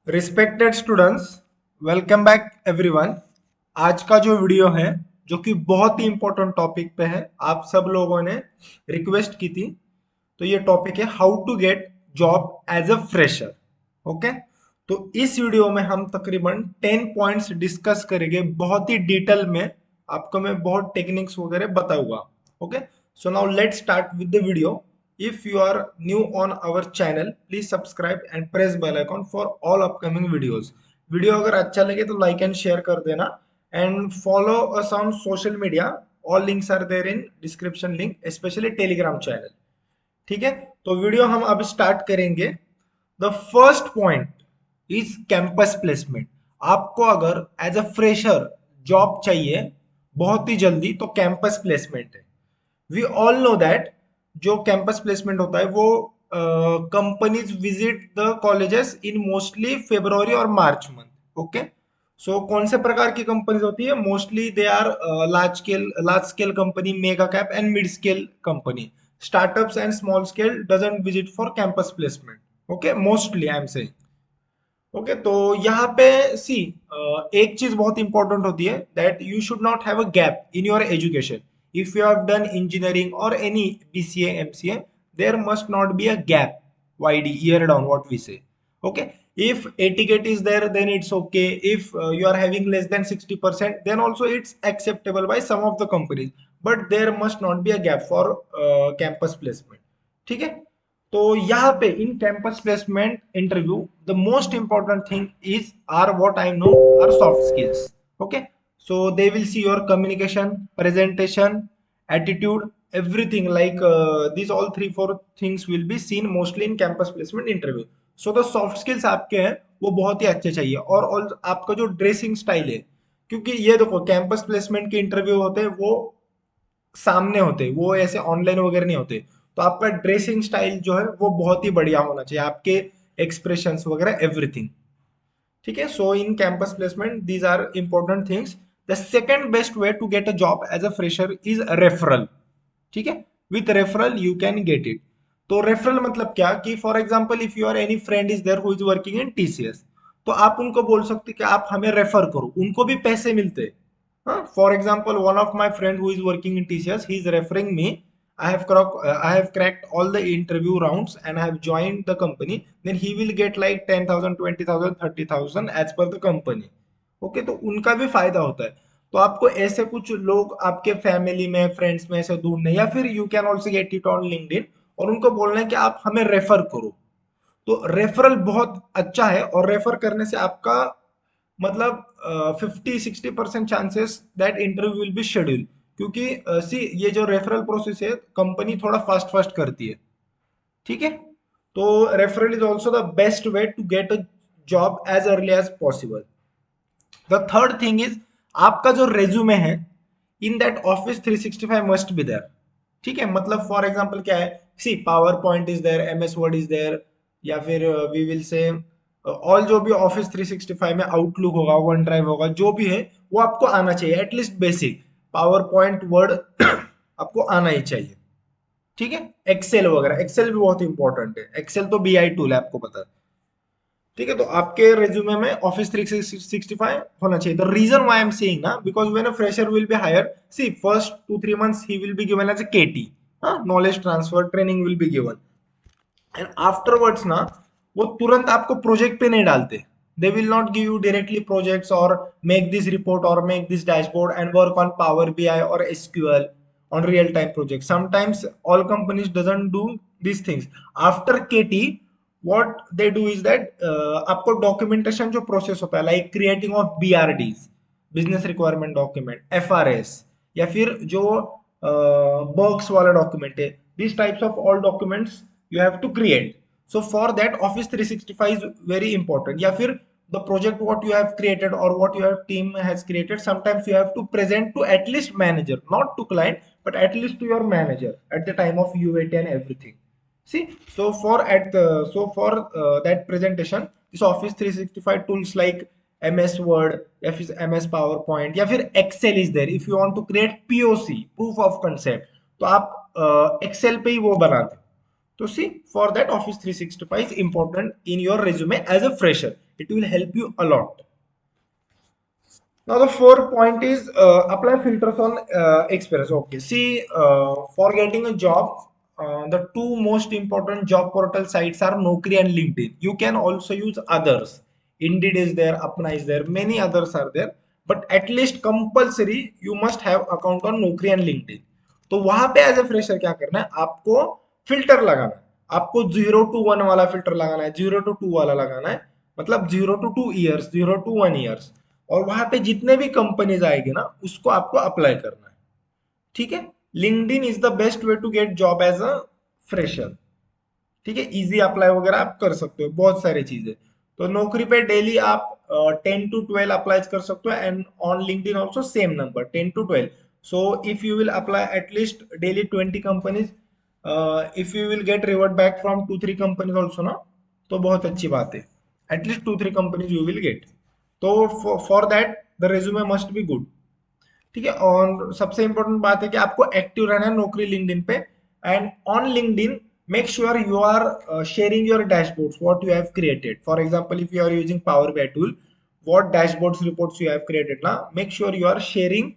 Respected students, welcome back everyone. आज का जो वीडियो है जो कि बहुत ही इंपॉर्टेंट टॉपिक पे है, आप सब लोगों ने रिक्वेस्ट की थी। तो ये टॉपिक है how to get job as a fresher. Okay, तो इस वीडियो में हम तकरीबन 10 पॉइंट्स डिस्कस करेंगे बहुत ही डिटेल में। आपको मैं बहुत टेक्निक्स वगैरह बताऊंगा। Okay, so now let's start with the video. If you are new on our channel, please subscribe and press bell icon for all upcoming videos. Video अगर अच्छा लगे तो लाइक एंड शेयर कर देना and follow us on social media. All links are there in description link, specially Telegram channel. ठीक है, तो video हम अब स्टार्ट करेंगे। The first point is campus placement. आपको अगर एज अ फ्रेशर जॉब चाहिए बहुत ही जल्दी तो कैंपस प्लेसमेंट है। वी ऑल नो दैट जो कैंपस प्लेसमेंट होता है वो companies visit the colleges in mostly February और मार्च मंथ। ओके, सो कौन से प्रकार की कंपनीज होती है? Mostly they are large scale company, mega cap and mid scale company. Startups and small scale doesn't visit for campus placement. Okay, mostly I am saying. Okay, तो यहाँ पे सी एक चीज बहुत इंपॉर्टेंट होती है that you should not have a gap in your education. If you have done engineering और any BCA MCA, there must not be a gap YD year down what we say. Okay, if etiquette is there then it's okay. If you are having less than 60% then also it's acceptable by some of the companies, but there must not be a gap for campus placement. ठीक है, तो यहाँ पे in campus placement interview the most important thing is are what I know are soft skills. Okay, so they will see your communication, presentation, attitude, everything like these all 3-4 things will be seen mostly in campus placement interview. So the soft skills आपके हैं वो बहुत ही अच्छे चाहिए, और आपका जो dressing style है, क्योंकि ये देखो कैंपस प्लेसमेंट के इंटरव्यू होते हैं वो सामने होते, वो ऐसे ऑनलाइन वगैरह नहीं होते। तो आपका ड्रेसिंग स्टाइल जो है वो बहुत ही बढ़िया होना चाहिए, आपके एक्सप्रेशंस वगैरह एवरीथिंग। ठीक है, so in campus placement these are important things. The second best way to get a job as a fresher is referral. ठीक है, with referral you can get it. तो रेफरल मतलब क्या कि for example if your any friend is there who is working in TCS, तो आप उनको बोल सकते कि आप हमें रेफर करो, उनको भी पैसे मिलते हैं। For example, one of my friend who is working in TCS, he is referring me. I have cracked all the interview rounds and I have joined the company. Then he will get like 10,000, 20,000, 30,000 as per the company. Okay, तो उनका भी फायदा होता है। तो आपको ऐसे कुछ लोग आपके फैमिली में, फ्रेंड्स में ऐसे ढूंढने, या फिर you can also get it on LinkedIn और उनको बोलना है कि आप हमें रेफर करो। तो रेफरल बहुत अच्छा है, और रेफर करने से आपका मतलब 50-60% chances that interview will be schedule. क्योंकि सी ये जो रेफरल प्रोसेस है कंपनी थोड़ा फास्ट फास्ट करती है। ठीक है, तो referral is also the best way to get a job as early as possible. The third thing is आपका जो रेज्यूमे है in that office 365 must be there. ठीक है, मतलब फॉर एग्जांपल क्या है, see PowerPoint is there, MS Word is there, या फिर वी विल से ऑल जो भी ऑफिस 365 में आउटलुक होगा, वन ड्राइव होगा, जो भी है वो आपको आना चाहिए, at least basic power point word आपको आना ही चाहिए। ठीक है, एक्सेल वगैरह, एक्सेल भी बहुत इंपॉर्टेंट है, एक्सेल तो बीआई टूल है आपको पता है। ठीक है, तो आपके रेज्यूमे में ऑफिस 365 होना चाहिए। The reason why I am saying ना, because when a fresher will be hire, see first 2-3 months he will be given as a KT, knowledge transfer training will be given, and afterwards ना वो तुरंत आपको project पे नहीं डालते। They will not give you directly projects और make this report और make this dashboard and work on Power BI और SQL on real time projects. Sometimes all companies doesn't do these things. After KT, what they do is that आपको documentation जो process होता है like creating of BRDs, business requirement document, FRS, या फिर जो Berks वाला document है, these types of all documents you have to create. So for that office 365 is very important, या फिर the project what you have created or what your team has created, sometimes you have to present to at least manager, not to client, but at least to your manager at the time of UAT and everything. See, so for that presentation, this office 365 tools like MS Word, या फिर MS PowerPoint, या फिर Excel is there. If you want to create POC, proof of concept, तो आप Excel पे ही वो बनाते हो। तो see, for that Office 365 is important in your resume as a fresher. It will help you a lot. Now the fourth point is apply filters on experience. Okay, see, for getting a job, the two most important job portal sites are Naukri and LinkedIn. You can also use others. Indeed is there, Apna is there, many others are there. But at least compulsory you must have account on Naukri and LinkedIn. तो वहां पे as a fresher क्या करना है, आपको filter लगाना है. आपको 0 to 1 वाला फिल्टर लगाना है, 0 to 2 वाला लगाना है, मतलब 0 to 2 years, 0 to 1 years. और वहां पे जितने भी कंपनीज आएगी ना, उसको आपको अप्लाई करना है. ठीक है. LinkedIn is the best way to get job as a fresher. ठीक है. इजी अप्लाई वगैरह आप कर सकते हो, बहुत सारी चीजें. तो नौकरी पे डेली आप 10 to 12 अप्लाई कर सकते हो, and on LinkedIn also same number 10 to 12. So if you will apply at least daily 20 companies, if you will get revert back from 2-3 companies also ना, तो बहुत अच्छी बात है. At least 2-3 companies you will get. तो for that the resume must be good. ठीक है. और सबसे इंपॉर्टेंट बात है कि आपको एक्टिव रहना है नौकरी लिंक्डइन पे. And on LinkedIn make sure you are sharing your dashboards what you have created. For example, if you are using Power BI tool, what dashboards reports you have created ना, make sure you are sharing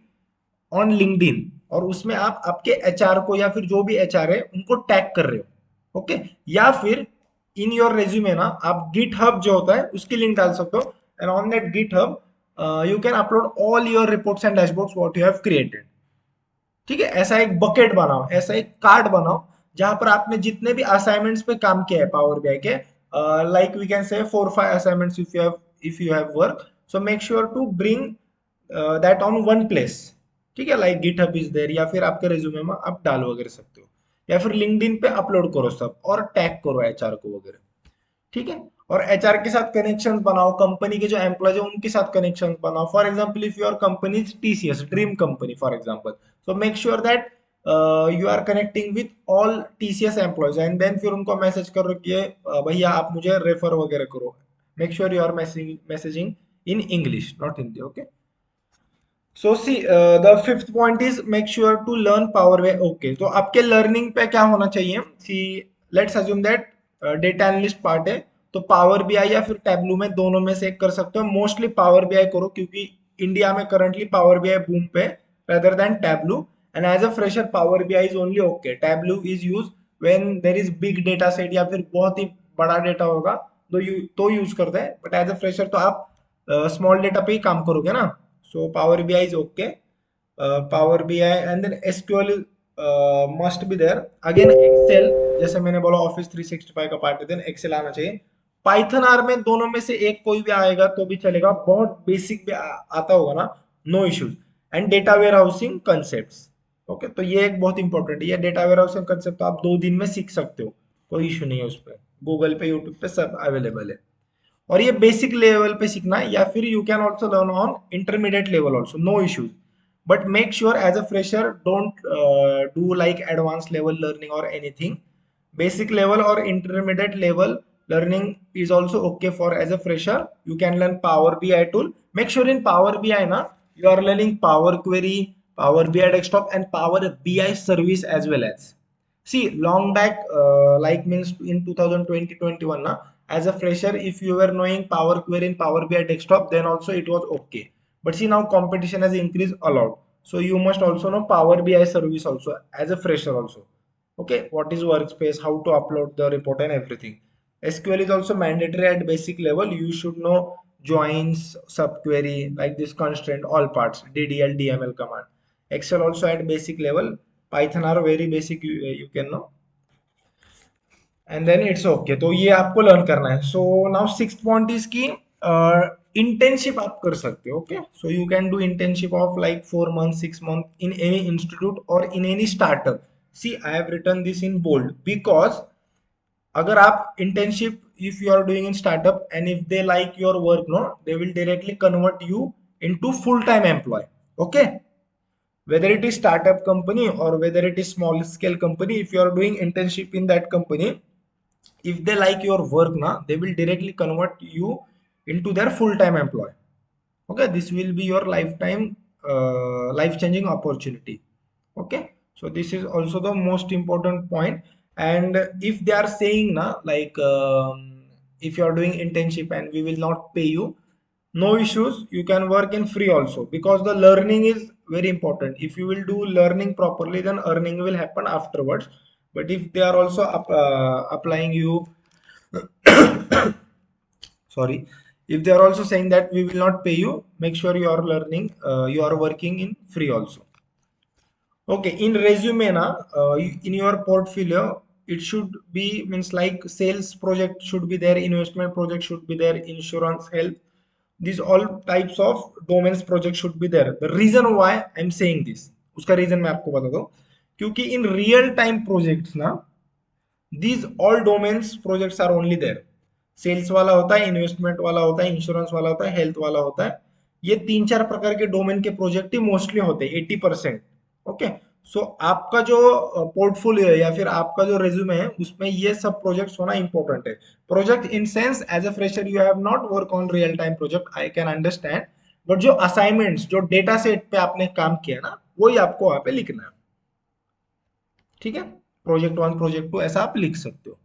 on LinkedIn. और उसमें आप आपके HR को या फिर जो भी एचआर है उनको टैग कर रहे हो. ओके. या फिर इन योर रेज्यूमे ना आप गिटहब जो होता है उसकी लिंक डाल सकते हो. And on that GitHub you can upload all your reports and dashboards what you have created. ठीक है. ऐसा एक बकेट बनाओ, ऐसा एक कार्ड बनाओ जहां पर आपने जितने भी असाइनमेंट्स पे काम किया है पावर बीआई के, like we can say 4-5 assignments if you have work. So make sure to bring that on one place. ठीक है. लाइक गिटहब इज देयर, या फिर आपके रिज्यूमे में आप डाल वगैरह सकते हो, या फिर लिंक्डइन पे अपलोड करो सब और टैग करो एचआर को वगैरह. ठीक है. और एचआर के साथ कनेक्शन बनाओ, कंपनी के जो एम्प्लॉय है उनके साथ कनेक्शन बनाओ. For example, if your company is TCS, dream company for example, so make sure that you are connecting with all TCS employees, and then फिर उनको मैसेज करो कि भैया आप मुझे रेफर वगैरह करो. Make sure you are messaging in English, not Hindi. Okay. So see, the fifth point is make sure to learn power way. Okay. तो आपके लर्निंग पे क्या होना चाहिए. See, let's assume that data analyst part है, तो पावर बीआई या फिर टैबलू में दोनों में से एक कर सकते हो. मोस्टली पावर बीआई करो, क्योंकि इंडिया में करंटली पावर बीआई बूम पे rather than Tableau. And as a fresher, Power BI is only okay. Tableau is used when there is big data set या फिर बहुत ही बड़ा डेटा होगा तो यूज करते हैं. बट एज अ फ्रेशर तो आप स्मॉल डेटा पे ही काम करोगे ना. So Power BI is okay. Power BI and then SQL must be there. Again Excel, जैसे मैंने बोला ऑफिस 365 का पार्ट है, देन एक्सेल आना चाहिए. पाइथन आर में दोनों में से एक कोई भी आएगा तो भी चलेगा, बहुत बेसिक भी आता होगा ना, no issues. And data warehousing concept. Okay. तो ये एक बहुत इंपॉर्टेंट है. ये डेटा वेयर हाउसिंग कंसेप्ट तो आप 2 दिन में सीख सकते हो, कोई इशू नहीं है उस पर. गूगल पे, यूट्यूब पे सब अवेलेबल है. और ये बेसिक लेवल पे सीखना है, या फिर you can also learn on intermediate level also, no issues. But make sure as a fresher don't do like advance level learning or anything. Basic level or intermediate level learning is also okay for as a fresher. You can learn Power BI tool. Make sure in Power BI na you are learning Power Query, Power BI Desktop, and Power BI Service as well as. See, long back, like means in 2020-21 na, as a fresher, if you were knowing Power Query and Power BI Desktop, then also it was okay. But see, now competition has increased a lot. So you must also know Power BI Service also as a fresher also. Okay, what is workspace, how to upload the report and everything. SQL is also mandatory at basic level. You should know joins, subquery, like this constraint, all parts, ddl, dml command. Excel also at basic level. Python are very basic, you can know. And then it's okay. तो ये आपको learn करना है. So now sixth point is की internship आप कर सकते हो. Okay. So you can do internship of like 4 months, 6 months in any institute और in any startup. See, I have written this in bold because अगर आप internship if you are doing in startup and if they like your work no, they will directly convert you into full time employee. Okay. Whether it is startup company or whether it is small scale company, if you are doing internship in that company, if they like your work na, they will directly convert you into their full-time employee. Okay. This will be your lifetime life changing opportunity. Okay. So this is also the most important point. And if they are saying na like if you are doing internship and we will not pay you, no issues, you can work in free also, because the learning is very important. If you will do learning properly, then earning will happen afterwards. But if they are also applying you sorry, if they are also saying that we will not pay you, make sure you are learning, you are working in free also. Okay, in resume na, in your portfolio, it should be means like sales project should be there, investment project should be there, insurance, health, these all types of domains project should be there. The reason why I'm saying this, उसका reason मैं आपको बता दूं, क्योंकि in real time projects ना, these all domains projects are only there. Sales वाला होता है, इन्वेस्टमेंट वाला होता है, इंश्योरेंस वाला होता है, हेल्थ वाला होता है, ये तीन चार प्रकार के डोमेन के प्रोजेक्ट ही मोस्टली होते हैं 80%। ओके, सो आपका जो पोर्टफोलियो है या फिर आपका जो रेज्यूमे है उसमें ये सब प्रोजेक्ट्स होना इंपॉर्टेंट है। Project in sense as a fresher you have not work on real time project, I can understand, but जो असाइनमेंट्स जो डेटा सेट पे आपने काम किया ना, वही आपको वहां पे लिखना है। ठीक है, प्रोजेक्ट वन प्रोजेक्ट टू ऐसा आप लिख सकते हो।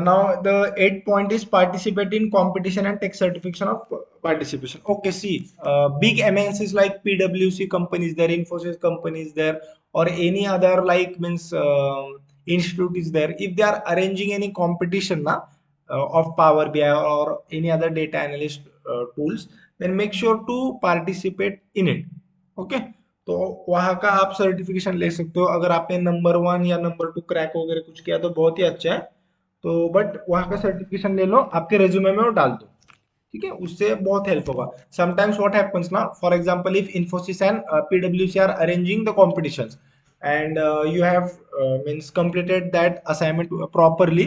Now the eighth point is participate in competition and take certification of participation. Okay, see, big MNCs like PwC companies there, Infosys companies there, or any other like means institute is there. If they are arranging any competition na, of Power BI or any other data analyst tools, then make sure to participate in it. Okay, तो वहाँ का आप certification ले सकते हो। अगर आपने number one या नंबर टू क्रैक वगैरह कुछ किया तो बहुत ही अच्छा है। तो बट वहां का सर्टिफिकेशन ले लो, आपके रेज्यूमे में वो डाल दो। ठीक है, उससे बहुत हेल्प होगा। समटाइम्स व्हाट हैपेंस ना, for example if Infosys and पीडब्ल्यूसी are arranging the competitions and you have means completed that assignment properly,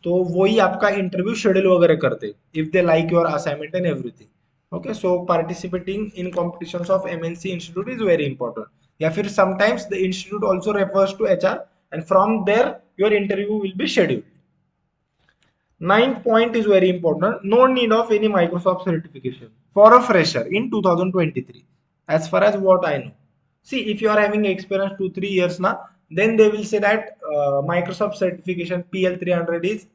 तो वही आपका इंटरव्यू शेड्यूल वगैरह करते if they like your assignment and everything. Okay, so participating in competitions of MNC institute is very important. या फिर sometimes the institute also refers to HR and from there your interview will be scheduled. Ninth point is very important. No need of any Microsoft certification for a fresher in 2023, as far as what I know. See, if you are having experience 2-3 years now, then they will say that Microsoft certification PL300 is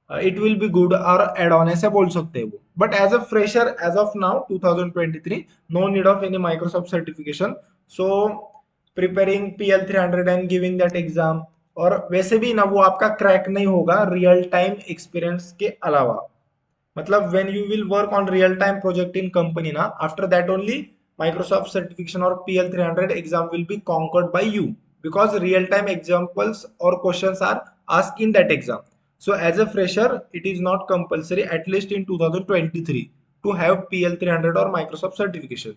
it will be good or add on ऐसे बोल सकते हैं वो। But as a fresher, as of now 2023, no need of any Microsoft certification. So preparing PL300 and giving that exam, और वैसे भी ना वो आपका क्रैक नहीं होगा रियल टाइम एक्सपीरियंस के अलावा। मतलब when you will work on real time project in company ना, after that only Microsoft certification और PL300 exam will be conquered by you, because real time examples or questions are asked in that exam. So as a fresher it is not compulsory, at least in 2023, to have PL300 or Microsoft certification.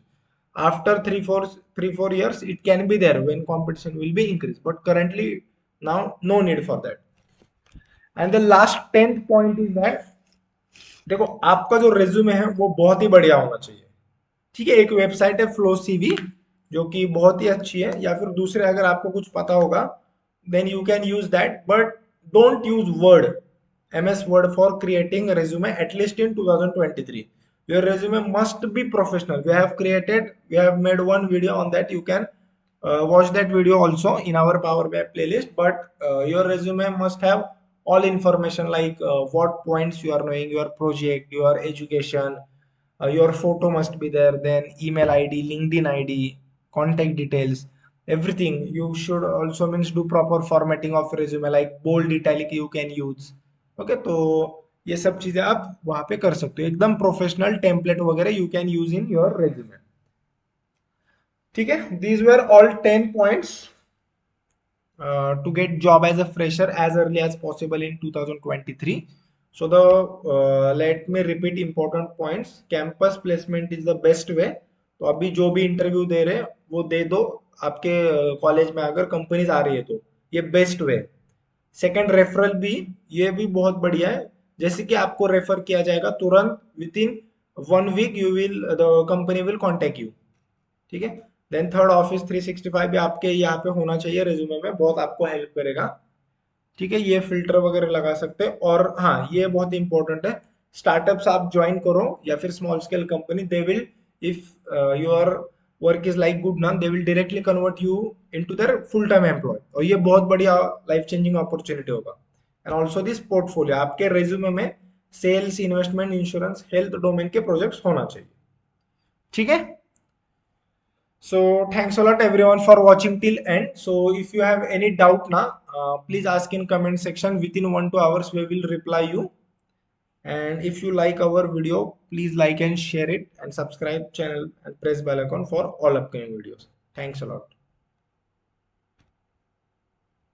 After 3-4 years it can be there when competition will be increased, but currently now no need for that. And the last 10th point is that, देखो आपका जो resume है वो बहुत ही बढ़िया होना चाहिए। ठीक है, एक वेबसाइट है फ्लो सीवी जो कि बहुत ही अच्छी है, या फिर दूसरे अगर आपको कुछ पता होगा then you can use that, but don't use Word, MS Word for creating a resume, at least in 2023. Your resume must be professional. We have made one video on that. You can watch that video also in our Power BI playlist. But your resume must have all information like what points you are knowing, your project, your education, your photo must be there, then email ID, LinkedIn ID, contact details, everything. You should also means do proper formatting of resume like bold, italic you can use. Okay, तो ये सब चीजें आप वहां पे कर सकते हो, एकदम प्रोफेशनल टेम्पलेट वगैरह you can use in your resume. ठीक है, these were all 10 points to get job as a fresher as early as possible in 2023. So the let me repeat important points. Campus placement is the best way. तो अभी जो भी interview दे रहे हैं वो दे दो, आपके कॉलेज में अगर कंपनीज आ रही है तो ये बेस्ट वे। सेकंड, रेफरल भी, ये भी बहुत बढ़िया है। जैसे कि आपको रेफर किया जाएगा तुरंत with in 1 week you will the company will contact you. ठीक है, देन थर्ड, ऑफिस 365 भी आपके यहाँ पे होना चाहिए रेज्यूमे में, बहुत आपको हेल्प करेगा। ठीक है, ये फिल्टर वगैरह लगा सकते हैं। और हाँ, ये बहुत इंपॉर्टेंट है, स्टार्टअप्स आप ज्वाइन करो या फिर small scale company, they will if your work is like good ना, they will directly convert you into their full time employ, और ये बहुत बढ़िया लाइफ चेंजिंग अपॉर्चुनिटी होगा। एंड ऑल्सो दिस पोर्टफोलियो, आपके रेज्यूमे में sales, investment, insurance, health domain के projects होना चाहिए। ठीक है? So thanks a lot everyone for watching till end. So if you have any doubt now, please ask in comment section. Within 1 to 2 hours we will reply you. And if you like our video, please like and share it, and subscribe channel and press bell icon for all upcoming videos. Thanks a lot.